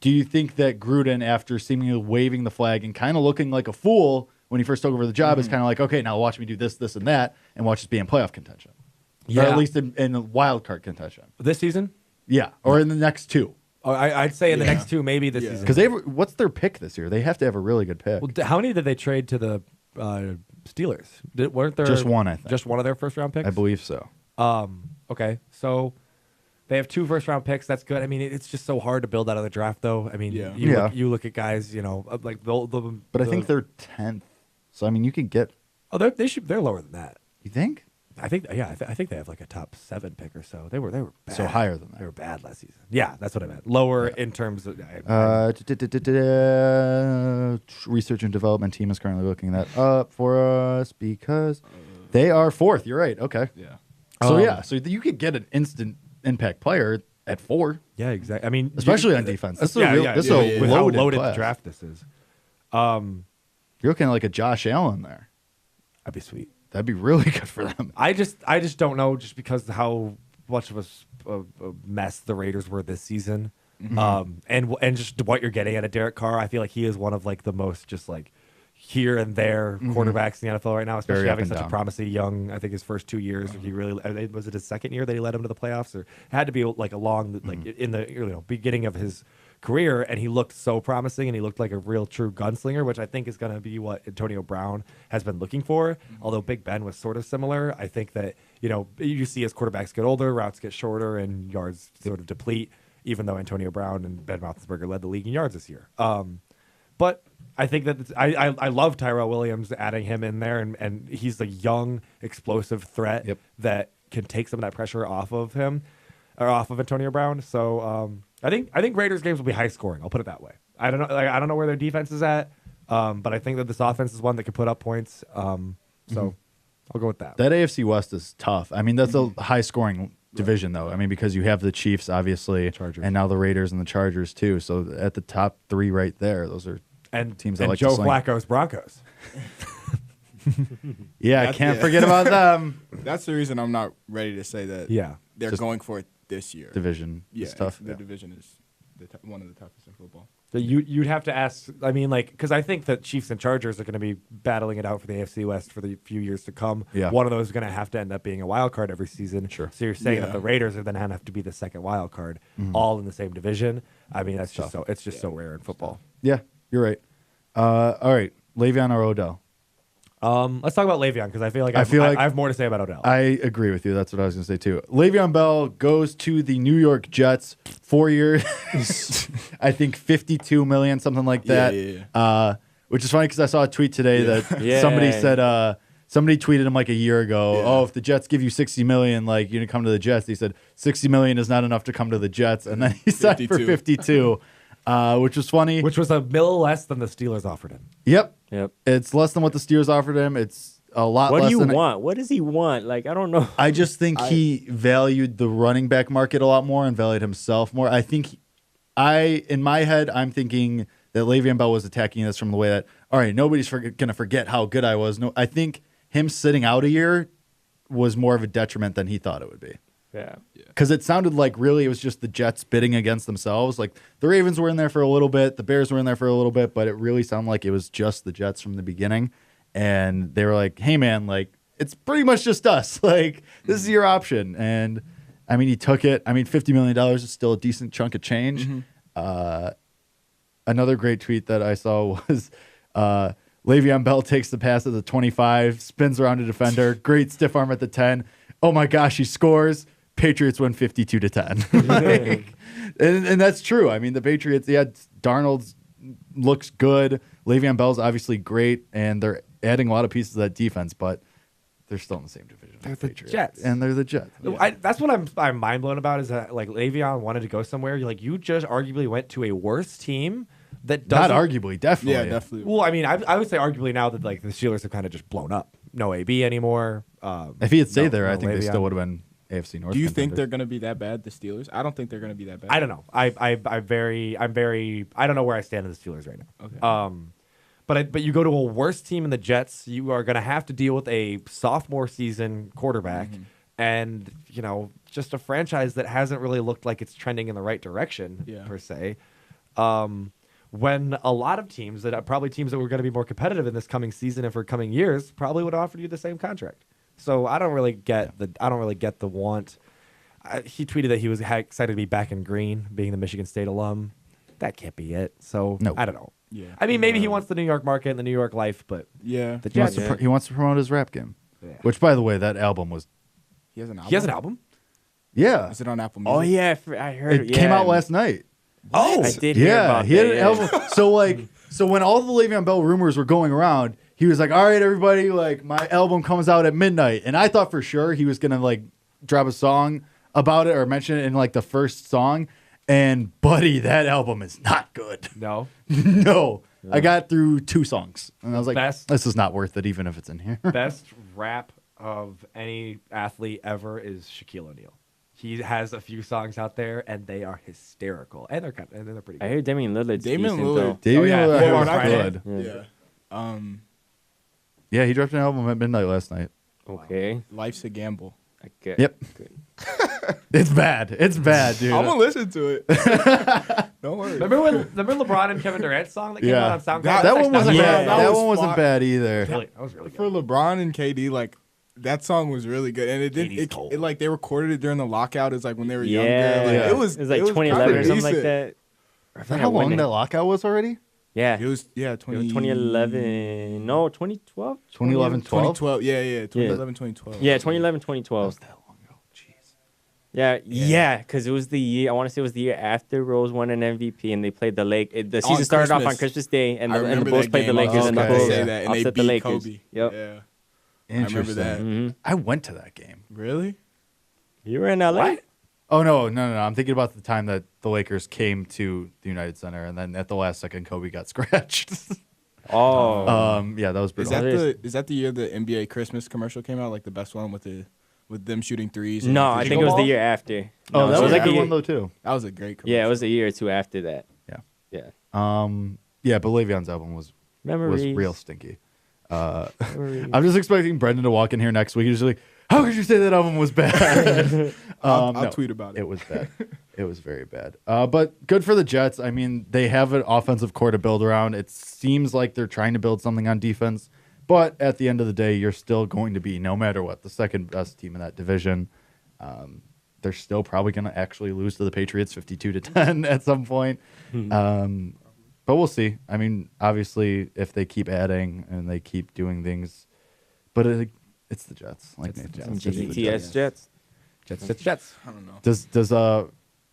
do you think that Gruden, after seemingly waving the flag and kind of looking like a fool when he first took over the job, is kind of like, okay, now watch me do this, this, and that, and watch us be in playoff contention? Or at least in wild card contention. This season? Yeah, or in the next two. Oh, I'd say in the Yeah. next two, maybe this Yeah. season. Because what's their pick this year? They have to have a really good pick. Well, how many did they trade to the Steelers? Weren't there Just one, I think. Just one of their first round picks? I believe so. Okay, so they have 2 first round picks. That's good. I mean, it's just so hard to build out of the draft, though. I mean, Yeah. you look at guys, like the. But I think they're 10th. So, I mean, you could get. Oh, they're lower than that. You think? I think I think they have like a top 7 pick or so. They were bad. So higher than that. They were bad last season. Yeah, that's what I meant. Lower in terms of. Research and development team is currently looking that up for us because they are 4th. You're right. Okay. Yeah. So, yeah. So you could get an instant impact player at 4, yeah, exactly. I mean, especially on defense. This is yeah, a, real, yeah, this yeah, is a with how loaded, loaded the class. draft this is. You're looking at like a Josh Allen there. That'd be sweet. That'd be really good for them. I just don't know, just because how much of a mess the Raiders were this season, and just what you're getting out of Derek Carr. I feel like he is one of like the most just like here and there quarterbacks in the NFL right now, especially Very up having and such a down. promising young. I think his first 2 years, he really was it his second year that he led him to the playoffs, or had to be like along like in the beginning of his career, and he looked so promising, and he looked like a real true gunslinger, which I think is going to be what Antonio Brown has been looking for. Although Big Ben was sort of similar, I think that you see as quarterbacks get older, routes get shorter, and yards sort of deplete. Even though Antonio Brown and Ben Roethlisberger led the league in yards this year, but I think that I love Tyrell Williams, adding him in there, and he's a young, explosive threat that can take some of that pressure off of him, or off of Antonio Brown. So I think Raiders games will be high scoring. I'll put it that way. I don't know. I don't know where their defense is at, but I think that this offense is one that can put up points. So I'll go with that. That AFC West is tough. I mean, that's a high scoring division, though. I mean, because you have the Chiefs, obviously, Chargers. and now the Raiders and the Chargers, too. So at the top 3 right there, those are And teams I and like Joe to sling. Flacco's Broncos. Yeah, I That's- can't yeah. forget about them. That's the reason I'm not ready to say that Yeah. they're Just going for it this year. Division Yeah, is tough. the division is one of the toughest in football. So you'd have to ask. I mean, like, because I think that Chiefs and Chargers are going to be battling it out for the AFC West for the few years to come. Yeah. One of those is going to have to end up being a wild card every season. Sure. So you're saying Yeah. that the Raiders are then have to be the second wild card, all in the same division. I mean, that's just so rare in football. Yeah, you're right. All right, Le'Veon or Odell? Let's talk about Le'Veon, because I feel like I have more to say about Odell. I agree with you. That's what I was going to say, too. Le'Veon Bell goes to the New York Jets, 4 years, I think $52 million, something like that. Yeah. Which is funny because I saw a tweet today that Yeah. somebody said, somebody tweeted him like a year ago, oh, if the Jets give you $60 million, like, you come to the Jets. He said, $60 million is not enough to come to the Jets. And then he signed for 52, which was funny. which was a mill less than the Steelers offered him. Yep. Yep. It's less than what the Steelers offered him. It's a lot What less do you than want? What does he want? Like, I don't know. I just think he valued the running back market a lot more and valued himself more. I think in my head, I'm thinking that Le'Veon Bell was attacking this from the way that, all right, nobody's going to forget how good I was. No, I think him sitting out a year was more of a detriment than he thought it would be. Yeah. Because it sounded like really it was just the Jets bidding against themselves. Like the Ravens were in there for a little bit, the Bears were in there for a little bit, but it really sounded like it was just the Jets from the beginning. And they were like, hey, man, like it's pretty much just us. Like this is your option. And I mean, he took it. I mean, $50 million is still a decent chunk of change. Another great tweet that I saw was Le'Veon Bell takes the pass at the 25, spins around a defender, great stiff arm at the 10. Oh my gosh, he scores. Patriots win 52-10. Like, and that's true. I mean, the Patriots, Darnold's looks good. Le'Veon Bell's obviously great, and they're adding a lot of pieces to that defense, but they're still in the same division. They're with the Patriots. Jets. And they're the Jets. Yeah. That's what I'm mind blown about is that like Le'Veon wanted to go somewhere. Like you just arguably went to a worse team that doesn't. Not arguably, definitely. Yeah, definitely. Well, I mean, I would say arguably now that like the Steelers have kind of just blown up. No AB anymore. If he had stayed there, no I think they Le'Veon. still would have been AFC North. Do you think contenders. they're going to be that bad, the Steelers? I don't think they're going to be that bad. I don't know. I'm very. I don't know where I stand in the Steelers right now. Okay. But you go to a worse team in the Jets, you are going to have to deal with a sophomore season quarterback, and just a franchise that hasn't really looked like it's trending in the right direction per se. When a lot of teams that were going to be more competitive in this coming season and for coming years probably would have offered you the same contract. So I don't really get the want. He tweeted that he was excited to be back in green, being the Michigan State alum. That can't be it. So No. I don't know. Yeah. I mean, maybe he wants the New York market and the New York life, but Yeah. the He wants, Jets. to he wants to promote his rap game. Yeah. Which, by the way, that album was. He has an album? He has an album. Yeah. Is it on Apple Music? Oh yeah, I heard It came out last night. Oh, I did hear Yeah, about he had that. an Yeah. album. So when all the Le'Veon Bell rumors were going around, he was like, "All right, everybody, like my album comes out at midnight," and I thought for sure he was gonna like drop a song about it or mention it in like the first song. And buddy, that album is not good. no. No, I got through 2 songs, and I was like, Best- "This is not worth it, even if it's in here." Best rap of any athlete ever is Shaquille O'Neal. He has a few songs out there, and they are hysterical, and they're pretty good. I heard Damian Lillard's Damian decent, Lillard. Damian yeah. Lillard Well, was on Friday. good. though. Yeah. Yeah, he dropped an album at midnight last night. Okay. Life's a gamble. I get. Yep. Good. It's bad. It's bad, dude. I'm gonna listen to it. Don't worry. Remember LeBron and Kevin Durant song that came Yeah. out on SoundCloud? That That one wasn't Yeah, bad. that That was one wasn't fire. bad either. That was really For good. LeBron and KD, like that song was really good, and it did. KD's cold. It like they recorded it during the lockout. It's like when they were Yeah. younger. Like, Yeah. It was like kinda 2011 or something like decent. that. Is that how long that lockout was already? Yeah. It was It was 20, 2011. No, 2012. 2011, 12? 2012. Yeah. 2011, 2012. Yeah, 2011, 2012. that long ago. Jeez. Yeah, because it was the year. I want to say it was the year after Rose won an MVP, and they played the Lake. The On season started off on Christmas. Christmas Day, and I the remember Bulls that played the game. I was Lakers, and the about to Bulls say that, and they upset the beat Lakers. Kobe. Yep. Yeah. Interesting. remember that. hmm I went to that game. Really? You were in LA. What? Oh, no. I'm thinking about the time that the Lakers came to the United Center, and then at the last second, Kobe got scratched. Oh, Yeah, that was Is brutal. that the year the NBA Christmas commercial came out? Like the best one with them shooting threes. no, I think it was the ball? year after. Oh, No, that so was it a like good a year, one, though, too. That was a great commercial. Yeah, it was a year or two after that. Yeah. Yeah. Yeah, but Le'Veon's album was Memories. real stinky. Memories. I'm just expecting Brendyn to walk in here next week. He's just like, "How could you say that album was bad?" I'll no, tweet about it. It was bad. It was very bad. But good for the Jets. I mean, they have an offensive core to build around. It seems like they're trying to build something on defense. But at the end of the day, you're still going to be, no matter what, the second best team in that division. They're still probably going to actually lose to the Patriots 52-10 at some point. But we'll see. I mean, obviously, if they keep adding and they keep doing things, but it's the Jets. Like It's the Nathan Jets. said, it's the GTS Jets. Jets. I don't know. Does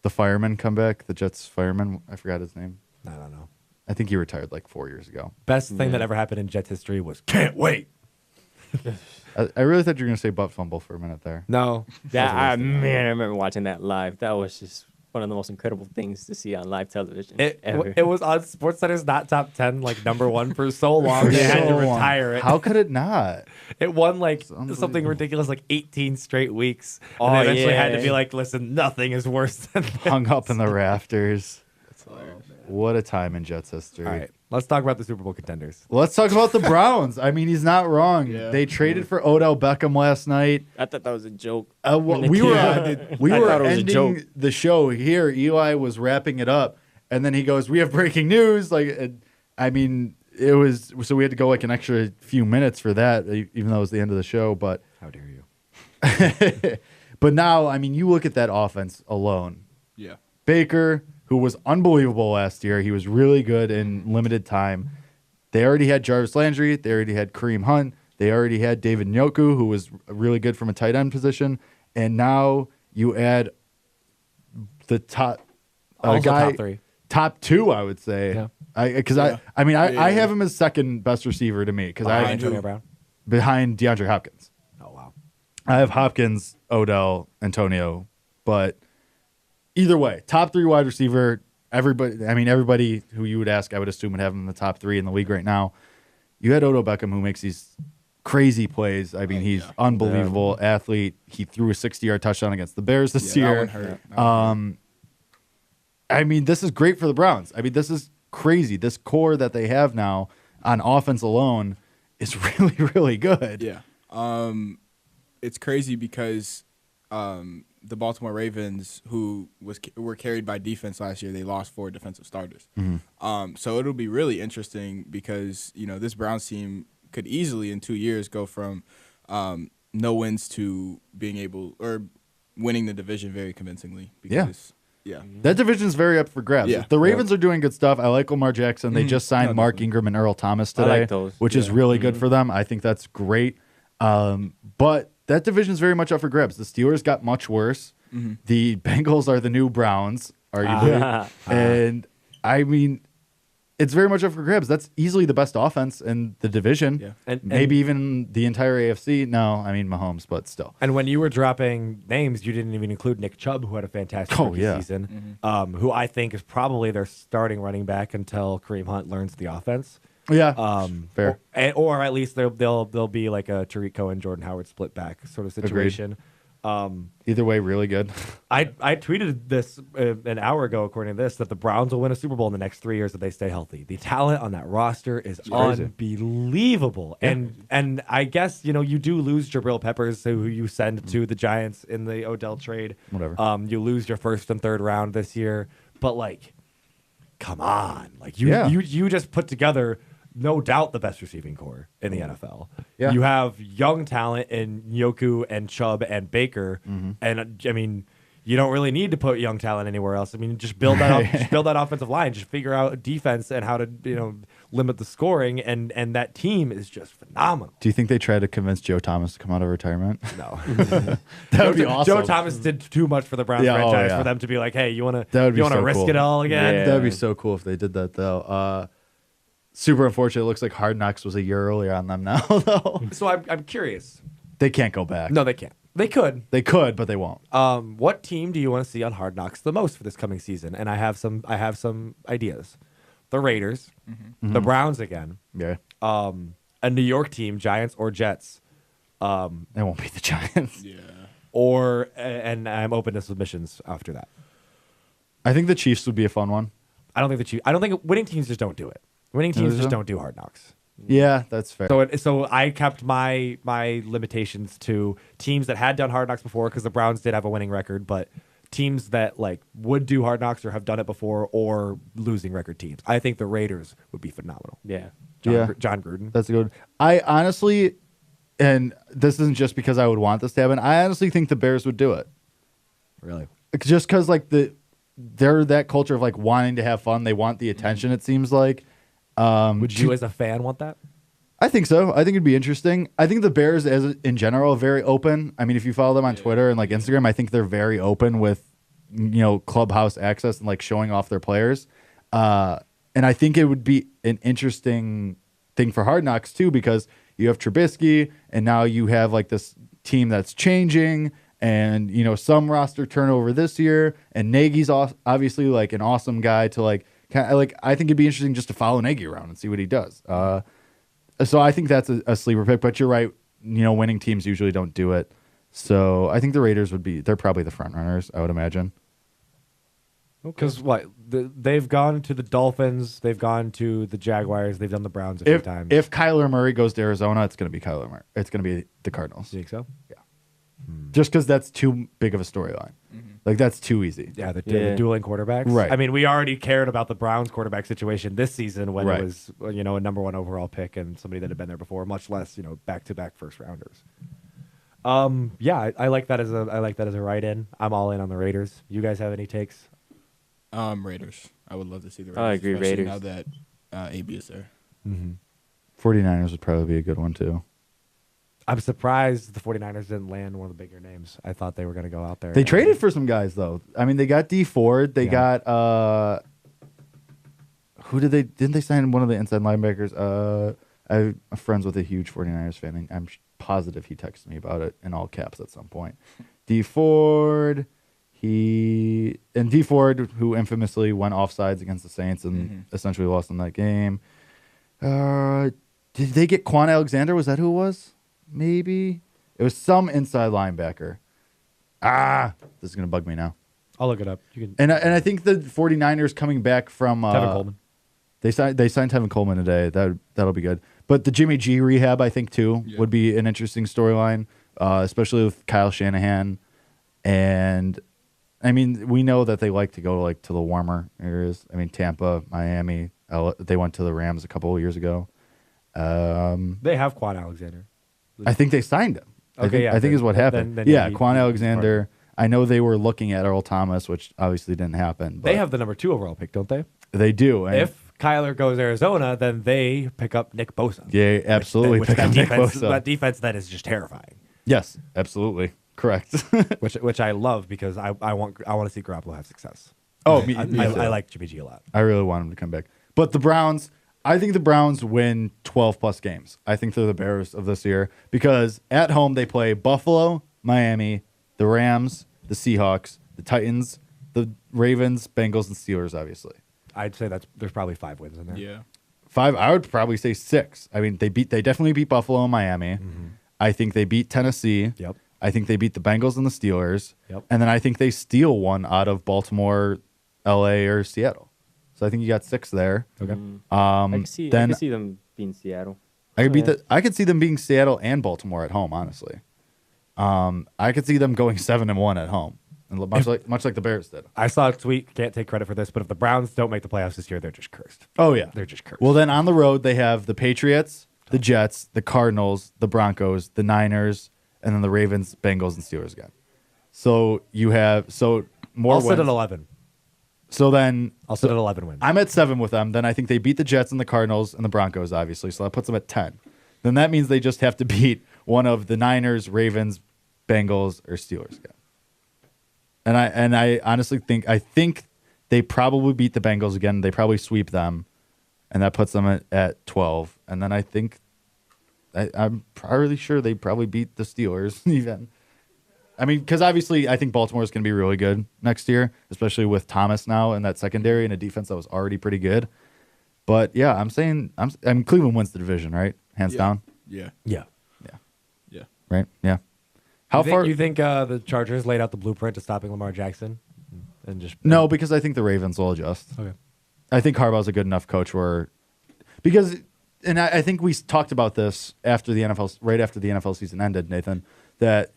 the fireman come back? The Jets fireman? I forgot his name. I don't know. I think he retired like 4 years ago. Best thing that ever happened in Jets history was can't wait. I really thought you were going to say butt fumble for a minute there. No. That man, I remember watching that live. That was just one of the most incredible things to see on live television It ever. was on SportsCenter's not top 10, like number one for so long. They had to So long. retire it. How could it not? It won like unbelievable. something ridiculous, like 18 straight weeks. Oh, And they eventually had to yeah. be like, listen, nothing is worse than this. Hung up in the rafters. That's hilarious. What a time in Jets history. All right, let's talk about the Super Bowl contenders. Let's talk about the Browns. I mean, he's not wrong. Yeah. They traded for Odell Beckham last night. I thought that was a joke. We were we I were thought it was a joke. ending the show here. Eli was wrapping it up, and then he goes, "We have breaking news." Like, I mean, it was so we had to go like an extra few minutes for that, even though it was the end of the show. But How dare you? but now, I mean, you look at that offense alone. Yeah. Baker, who was unbelievable last year, he was really good in limited time. They already had Jarvis Landry. They already had Kareem Hunt. They already had David Njoku, who was really good from a tight end position. And now you add the top Also guy, top three. top two, I would say. Yeah. I have him as second best receiver to me because I Behind Antonio Brown. behind DeAndre Hopkins. Oh wow. I have Hopkins, Odell, Antonio, but either way, top three wide receiver. Everybody who you would ask, I would assume would have him in the top three in the league right now. You had Odell Beckham, who makes these crazy plays. I mean, he's unbelievable athlete. He threw a 60-yard touchdown against the Bears this Yeah, that year. one hurt. That one hurt. I mean, this is great for the Browns. I mean, this is crazy. This core that they have now on offense alone is really, really good. Yeah. It's crazy because the Baltimore Ravens, who were carried by defense last year, they lost 4 defensive starters. So it'll be really interesting because, this Browns team could easily in 2 years go from no wins to being able or winning the division very convincingly. Because, yeah. That division's very up for grabs. Yeah. The Ravens are doing good stuff. I like Lamar Jackson. They just signed No, Mark definitely. Ingram and Earl Thomas I today, like those. which is really good for them. I think that's great. But that division's very much up for grabs. The Steelers got much worse. The Bengals are the new Browns, arguably. And, I mean, it's very much up for grabs. That's easily the best offense in the division. Yeah. And Maybe even the entire AFC. No, I mean Mahomes, but still. And when you were dropping names, you didn't even include Nick Chubb, who had a fantastic rookie season, who I think is probably their starting running back until Kareem Hunt learns the offense. Yeah, fair. Or at least they'll be like a Tariq Cohen, Jordan Howard split back sort of situation. Either way, really good. I tweeted this an hour ago, according to this, that the Browns will win a Super Bowl in the next 3 years if they stay healthy. The talent on that roster is crazy. unbelievable. And I guess, you do lose Jabril Peppers, who you send to the Giants in the Odell trade. Whatever. You lose your first and third round this year. But, come on. You just put together, no doubt, the best receiving core in the NFL. Yeah. You have young talent in Njoku and Chubb and Baker, and I mean, you don't really need to put young talent anywhere else. I mean, just build that up, just build that offensive line, just figure out defense and how to limit the scoring, and that team is just phenomenal. Do you think they tried to convince Joe Thomas to come out of retirement? No, That would be awesome. Joe Thomas did too much for the Browns franchise for them to be like, hey, you want That would be to so risk cool. it all again? Yeah. That would be so cool if they did that, though. Super unfortunate. It looks like Hard Knocks was a year earlier on them now, though. So I'm curious. They can't go back. No, they can't. They could. They could, but they won't. What team do you want to see on Hard Knocks the most for this coming season? And I have some ideas. The Raiders, the Browns again, Yeah. a New York team, Giants or Jets, They won't beat the Giants. Yeah. and I'm open to submissions after that. I think the Chiefs would be a fun one. I don't think winning teams just don't do it. Winning teams just don't do Hard Knocks. Yeah, that's fair. So I kept my limitations to teams that had done Hard Knocks before, because the Browns did have a winning record, but teams that would do Hard Knocks or have done it before, or losing record teams. I think the Raiders would be phenomenal. Yeah. John Gruden. That's a good. I honestly, and this isn't just because I would want this to happen. I honestly think the Bears would do it. Really? Just because they're that culture of wanting to have fun. They want the attention. It seems like. Would you, as a fan, want that? I think so. I think it'd be interesting. I think the Bears, in general, are very open. I mean, if you follow them on Twitter and Instagram, I think they're very open with, clubhouse access and showing off their players. And I think it would be an interesting thing for Hard Knocks too, because you have Trubisky and now you have this team that's changing, and some roster turnover this year. And Nagy's obviously like an awesome guy to like. I think it'd be interesting just to follow Nagy around and see what he does. So I think that's a sleeper pick. But you're right. Winning teams usually don't do it. So I think the Raiders they're probably the front runners, I would imagine. Because they've gone to the Dolphins, they've gone to the Jaguars, they've done the Browns a few times. If Kyler Murray goes to Arizona, it's going to be Kyler Murray. It's going to be the Cardinals. You think so? Yeah. Just because that's too big of a storyline. Like, that's too easy. Yeah, the dueling quarterbacks. Right. I mean, we already cared about the Browns quarterback situation this season when Right. it was, a number 1 overall pick and somebody that had been there before, much less, back-to-back first rounders. Yeah, I like that as a write-in. I'm all in on the Raiders. You guys have any takes? Raiders. I would love to see the Raiders. I agree, especially Raiders. now that AB is there. 49ers would probably be a good one, too. I'm surprised the 49ers didn't land one of the bigger names. I thought they were going to go out there. They traded for some guys, though. I mean, they got D Ford. They got who didn't they sign one of the inside linebackers? I'm friends with a huge 49ers fan, and I'm positive he texted me about it in all caps at some point. D Ford, D Ford, who infamously went offsides against the Saints and essentially lost in that game. Did they get Quan Alexander? Was that who it was? Maybe it was some inside linebacker. This is gonna bug me now. I'll look it up. You can. And I think the 49ers coming back from Tevin Coleman. They signed Tevin Coleman today. That'll be good. But the Jimmy G rehab, I think too, would be an interesting storyline, especially with Kyle Shanahan. And I mean, we know that they like to go to the warmer areas. I mean, Tampa, Miami. They went to the Rams a couple of years ago. They have Quan Alexander. I think they signed him. Okay, I think is what happened. then Quan Alexander. I know they were looking at Earl Thomas, which obviously didn't happen. But They have the number 2 overall pick, don't they? They do. And If Kyler goes Arizona, then they pick up Nick Bosa. yeah, absolutely. Which pick that up Nick defense, Bosa. that defense that is just terrifying. Yes, absolutely. Correct. which I love because I want to see Garoppolo have success. Oh, I like Jimmy G a lot. I really want him to come back. But the Browns, I think the Browns win 12-plus games. I think they're the Bears of this year because at home they play Buffalo, Miami, the Rams, the Seahawks, the Titans, the Ravens, Bengals, and Steelers, obviously. I'd say there's probably 5 wins in there. Yeah. 5, I would probably say 6. I mean, they definitely beat Buffalo and Miami. I think they beat Tennessee. Yep. I think they beat the Bengals and the Steelers. Yep. And then I think they steal one out of Baltimore, LA, or Seattle. So I think you got 6 there. Okay. I can see them being Seattle. I could see them being Seattle and Baltimore at home, honestly. I could see them going 7-1 at home. And much like the Bears did. I saw a tweet, can't take credit for this, but if the Browns don't make the playoffs this year, they're just cursed. Oh, yeah. They're just cursed. Well, then on the road, they have the Patriots, the Jets, the Cardinals, the Broncos, the Niners, and then the Ravens, Bengals, and Steelers again. So you have more I'll wins. sit at 11. So then I'll sit at 11 wins. I'm at 7 with them. Then I think they beat the Jets and the Cardinals and the Broncos, obviously. So that puts them at 10. Then that means they just have to beat one of the Niners, Ravens, Bengals, or Steelers again. And I honestly think they probably beat the Bengals again. They probably sweep them, and that puts them at 12. And then I think I'm probably sure they probably beat the Steelers even. I mean, because obviously I think Baltimore is going to be really good next year, especially with Thomas now in that secondary and a defense that was already pretty good. But yeah, I'm saying Cleveland wins the division, right? Hands down. Yeah. Yeah. Right? Yeah. You think the Chargers laid out the blueprint to stopping Lamar Jackson? And just No, because I think the Ravens will adjust. Okay. I think Harbaugh's a good enough coach and I think we talked about this right after the NFL season ended, Nathan, that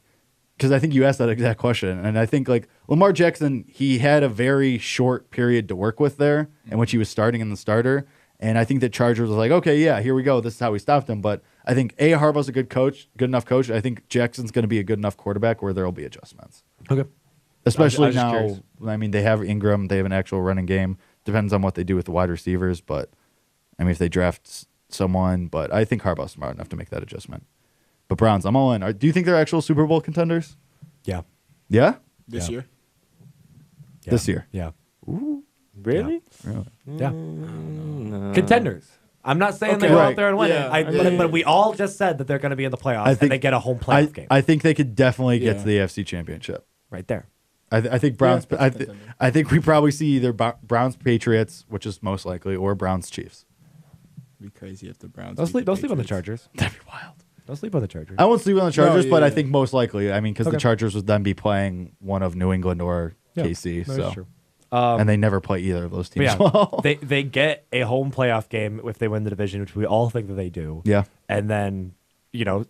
because I think you asked that exact question. And I think like Lamar Jackson, he had a very short period to work with there in which he was starting in the starter. And I think the Chargers was like, okay, yeah, here we go. This is how we stopped him. But I think Harbaugh's a good enough coach. I think Jackson's going to be a good enough quarterback where there will be adjustments. Okay. Especially I was just now, curious. I mean, they have Ingram. They have an actual running game. Depends on what they do with the wide receivers. But, I mean, if they draft someone. But I think Harbaugh's smart enough to make that adjustment. But Browns, I'm all in. Do you think they're actual Super Bowl contenders? Yeah. Yeah? This Yeah. year? This year? Yeah. Really? Really? Yeah. No. Contenders. I'm not saying Okay. they go Right. out there and win Yeah. it. But we all just said that they're going to be in the playoffs I think- and they get a home playoff game I think they could definitely get Yeah. to the AFC Championship. right there. I think Browns. Yeah, that's contender. I think we probably see either Browns Patriots, which is most likely, or Browns Chiefs. It'd be crazy if the Browns. Don't beat sleep. the Don't sleep on the Patriots. Chargers. That'd be wild. Don't sleep on the Chargers. I won't sleep on the Chargers, yeah, but I yeah. think most likely. I mean, because Okay. the Chargers would then be playing one of New England or Yeah, KC. that is So, true. and they never play either of those But teams. yeah, well. they get a home playoff game if they win the division, which we all think that they do. Yeah. And then,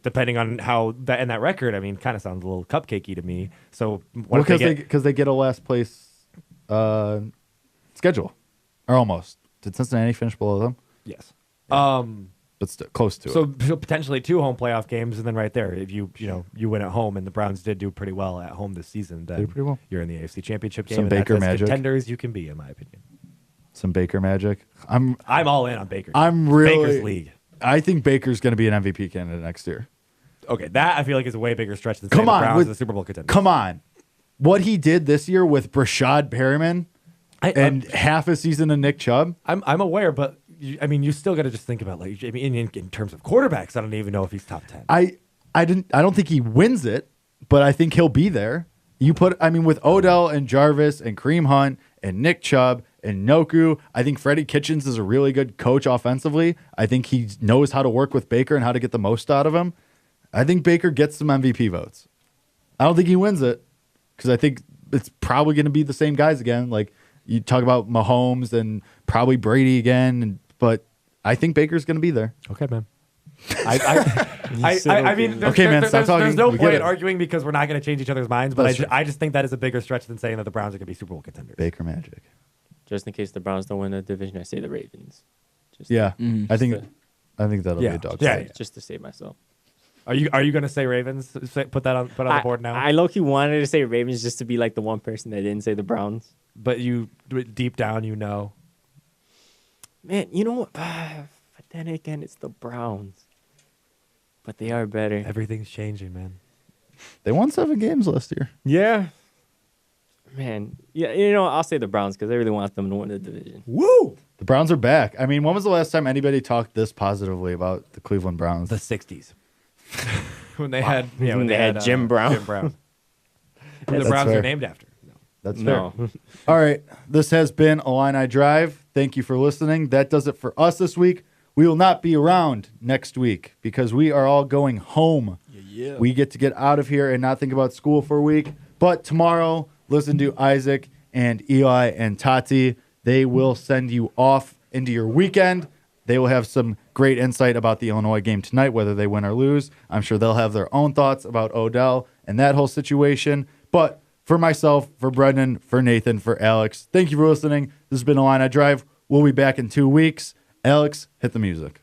depending on how that and that record, I mean, kind of sounds a little cupcakey to me. So what if Because they get a last place schedule, or almost. Did Cincinnati finish below them? yes. But still close to So it. potentially 2 home playoff games, and then right there, if you win at home, and the Browns did do pretty well at home this season, then Did pretty well. you're in the AFC Championship game. Some and Baker that's as magic. contenders you can be, in my opinion. Some Baker magic. I'm all in on Baker. really. Baker's league. I think Baker's going to be an MVP candidate next year. Okay, that I feel like is a way bigger stretch than Come saying the on, Browns with- are the Super Bowl contender. Come on. What he did this year with Brashad Perriman and half a season of Nick Chubb. I'm aware, but you still got to just think about in terms of quarterbacks. I don't even know if he's top 10. I don't think he wins it, but I think he'll be there. With Odell and Jarvis and Kareem Hunt and Nick Chubb and Noku, I think Freddie Kitchens is a really good coach offensively. I think he knows how to work with Baker and how to get the most out of him. I think Baker gets some MVP votes. I don't think he wins it because I think it's probably going to be the same guys again. Like you talk about Mahomes and probably Brady again, but I think Baker's going to be there. Okay, man. I mean, Okay, man, stop talking. There's no We get point it. in arguing because we're not going to change each other's minds. But That's true. I just think that is a bigger stretch than saying that the Browns are going to be Super Bowl contenders. Baker magic. Just in case the Browns don't win the division, I say the Ravens. Just Yeah, Mhm. I think Just that'll Yeah. be a dog. Yeah. fight. just to save myself. Are you going to say Ravens? Put that on the board now. I low-key wanted to say Ravens just to be like the one person that didn't say the Browns. But you deep down, Man, you know what? But then again, it's the Browns. But they are better. everything's changing, man. They won 7 games last year. Yeah. Man, yeah, I'll say the Browns because I really want them to win the division. Woo! The Browns are back. I mean, when was the last time anybody talked this positively about the Cleveland Browns? The '60s when they had When they had Jim Brown. Jim Brown. Who the That's Browns fair. are named after. No. That's fair. No. All right. This has been Illini Drive. Thank you for listening. That does it for us this week. We will not be around next week because we are all going home. Yeah. We get to get out of here and not think about school for a week. But tomorrow, listen to Isaac and Eli and Tati. They will send you off into your weekend. They will have some great insight about the Illinois game tonight, whether they win or lose. I'm sure they'll have their own thoughts about Odell and that whole situation. But for myself, for Brendyn, for Nathan, for Alex, thank you for listening. This has been Illini Drive. We'll be back in 2 weeks. Alex, hit the music.